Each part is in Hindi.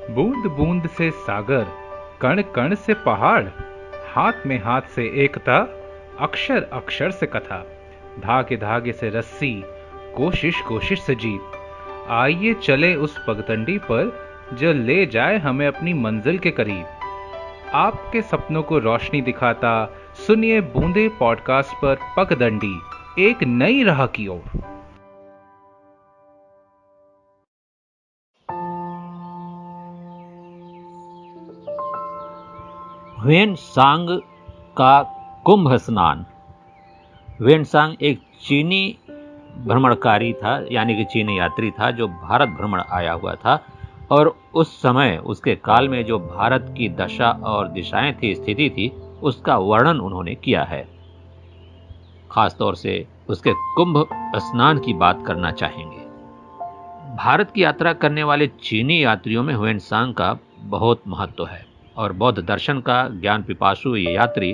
बूंद बूंद से सागर, कण कण से पहाड़, हाथ में हाथ से एकता, अक्षर अक्षर से कथा, धागे धागे से रस्सी, कोशिश कोशिश से जीत। आइए चले उस पगडंडी पर जो ले जाए हमें अपनी मंजिल के करीब। आपके सपनों को रोशनी दिखाता सुनिए बूंदे पॉडकास्ट पर पगडंडी, एक नई राह की ओर। ह्वेनसांग का कुंभ स्नान। ह्वेनसांग एक चीनी भ्रमणकारी था, यानी कि चीनी यात्री था जो भारत भ्रमण आया हुआ था, और उस समय उसके काल में जो भारत की दशा और दिशाएं थी, स्थिति थी, उसका वर्णन उन्होंने किया है। खासतौर से उसके कुंभ स्नान की बात करना चाहेंगे। भारत की यात्रा करने वाले चीनी यात्रियों में ह्वेनसांग का बहुत महत्व है और बौद्ध दर्शन का ज्ञान पिपासु ये यात्री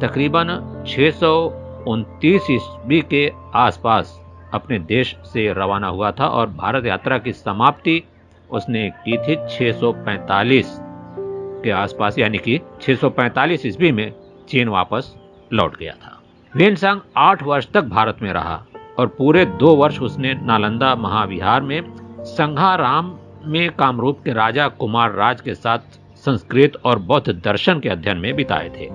तकरीबन 629 ईस्वी के आसपास अपने देश से रवाना हुआ था और भारत यात्रा की समाप्ति उसने की थी 645 के आसपास, यानी कि 645 ईस्वी में चीन वापस लौट गया था। ह्वेनसांग 8 वर्ष तक भारत में रहा और पूरे 2 वर्ष उसने नालंदा महाविहार में संघाराम में कामरूप के राजा कुमार राज के साथ संस्कृत और बौद्ध दर्शन के अध्ययन में बिताए थे।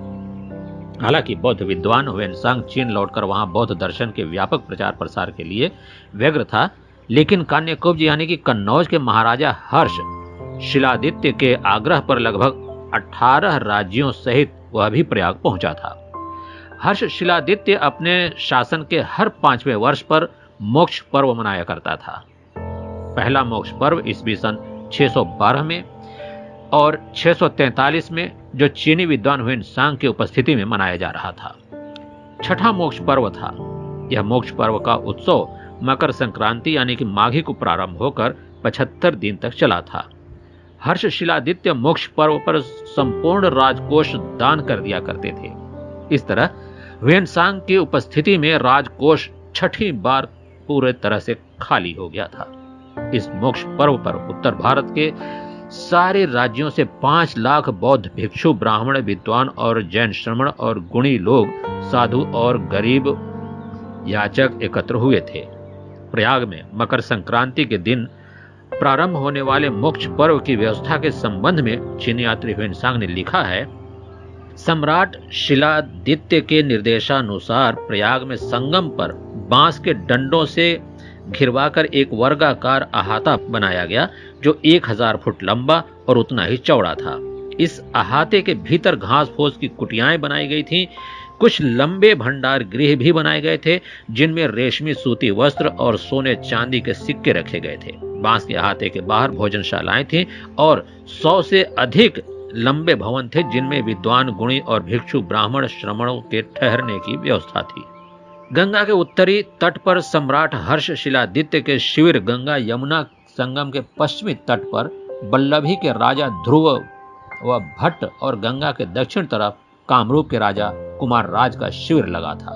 हालांकि बौद्ध विद्वान ह्वेनसांग चीन लौटकर वहां बौद्ध दर्शन के व्यापक प्रचार प्रसार के लिए व्यग्र था, लेकिन कान्यकुब्ज यानी कि कन्नौज के महाराजा हर्ष शिलादित्य के आग्रह पर लगभग 18 राज्यों सहित वह भी प्रयाग पहुंचा था। हर्ष शिलादित्य अपने शासन के हर 5वें वर्ष पर मोक्ष पर्व मनाया करता था। पहला मोक्ष पर्व ईस्वी सन 612 में और 643 में जो चीनी विद्वान ह्वेनसांग की उपस्थिति में मनाया जा रहा था। छठा मोक्ष पर्व था। यह मोक्ष पर्व का उत्सव मकर संक्रांति यानी कि माघी को प्रारंभ होकर 75 दिन तक चला था। हर्ष शिलादित्य मोक्ष पर्व पर संपूर्ण राजकोष दान कर दिया करते थे। इस तरह ह्वेनसांग की उपस्थिति में राजकोष छठी बार पूरे तरह से खाली हो गया था। इस मोक्ष पर्व पर उत्तर भारत के सारे राज्यों से 5 लाख बौद्ध भिक्षु, ब्राह्मण, विद्वान और जैन श्रमण और गुणी लोग, साधु और गरीब याचक एकत्र हुए थे। प्रयाग में मकर संक्रांति के दिन प्रारंभ होने वाले मोक्ष पर्व की व्यवस्था के संबंध में चीनी यात्री ह्वेनसांग ने लिखा है, सम्राट शिलादित्य के निर्देशानुसार प्रयाग में संगम पर बांस के डंडों से घिरवाकर एक वर्गाकार अहाता बनाया गया जो 1000 फुट लंबा और उतना ही चौड़ा था। इस अहाते के भीतर घास फूस की कुटियाएं बनाई गई थीं। कुछ लंबे भंडार गृह भी बनाए गए थे जिनमें रेशमी सूती वस्त्र और सोने चांदी के सिक्के रखे गए थे। बांस के अहाते के बाहर भोजनशालाएं थीं और 100 से अधिक लंबे भवन थे जिनमें विद्वान, गुणी और भिक्षु, ब्राह्मण, श्रमणों के ठहरने की व्यवस्था थी। गंगा के उत्तरी तट पर सम्राट हर्ष शिलादित्य के शिविर, गंगा यमुना संगम के पश्चिमी तट पर बल्लभी के राजा ध्रुव व भट्ट और गंगा के दक्षिण तरफ कामरूप के राजा कुमार राज का शिविर लगा था।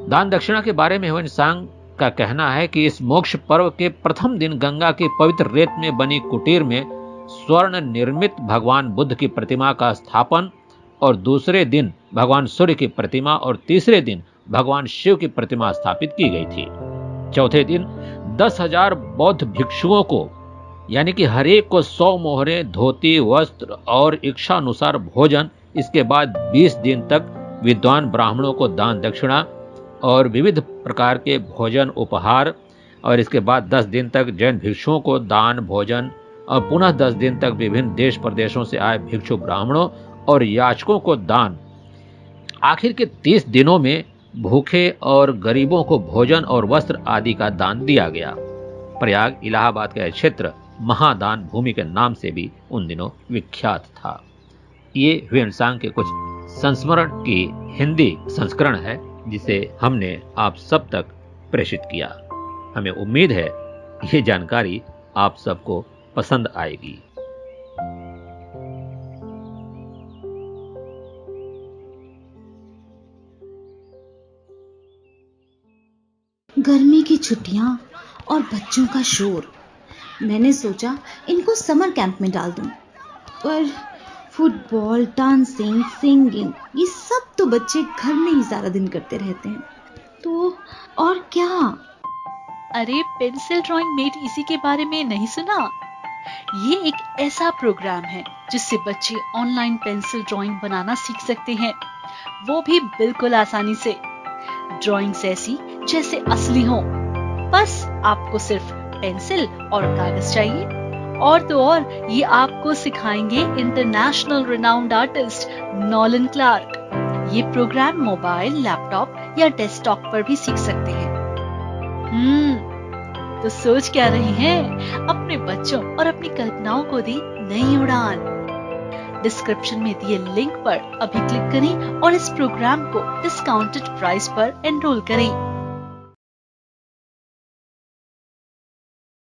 दान दक्षिणा के बारे में ह्वेनसांग का कहना है कि इस मोक्ष पर्व के प्रथम दिन गंगा की पवित्र रेत में बनी कुटीर में स्वर्ण निर्मित भगवान बुद्ध की प्रतिमा का स्थापन और दूसरे दिन भगवान सूर्य की प्रतिमा और तीसरे दिन भगवान शिव की प्रतिमा स्थापित की गई थी। चौथे दिन 10,000 बौद्ध भिक्षुओं को, यानी कि हर एक को 100 मोहरे, धोती, वस्त्र और इच्छा अनुसार भोजन, इसके बाद 20 दिन तक विद्वान ब्राह्मणों को दान दक्षिणा और विविध प्रकार के भोजन उपहार, और इसके बाद 10 दिन तक जैन भिक्षुओं को दान भोजन और पुनः 10 दिन तक विभिन्न देश प्रदेशों से आए भिक्षु, ब्राह्मणों और याचकों को दान। आखिर के 30 दिनों में भूखे और गरीबों को भोजन और वस्त्र आदि का दान दिया गया। प्रयाग इलाहाबाद का क्षेत्र महादान भूमि के नाम से भी उन दिनों विख्यात था। ये ह्वेनसांग के कुछ संस्मरण की हिंदी संस्करण है जिसे हमने आप सब तक प्रेषित किया। हमें उम्मीद है ये जानकारी आप सबको पसंद आएगी। गर्मी की छुट्टियां और बच्चों का शोर मैंने सोचा इनको समर कैंप में डाल दूं, पर फुटबॉल, डांसिंग, सिंगिंग ये सब तो बच्चे घर में ही सारा दिन करते रहते हैं, तो और क्या। अरे पेंसिल ड्राइंग मेड इजी के बारे में नहीं सुना? ये एक ऐसा प्रोग्राम है जिससे बच्चे ऑनलाइन पेंसिल ड्राइंग बनाना सीख सकते हैं, वो भी बिल्कुल आसानी से। ड्राइंग्स ऐसी जैसे असली हो, बस आपको सिर्फ पेंसिल और कागज चाहिए। और तो और ये आपको सिखाएंगे international renowned artist Nolan Clark. ये प्रोग्राम मोबाइल, लैपटॉप या डेस्कटॉप पर भी सीख सकते हैं। तो सोच क्या रही हैं? अपने बच्चों और अपनी कल्पनाओं को दी नई उड़ान। डिस्क्रिप्शन में दिए लिंक पर अभी क्लिक करें और इस प्रोग्राम को डिस्काउंटेड प्राइस पर एनरोल करें।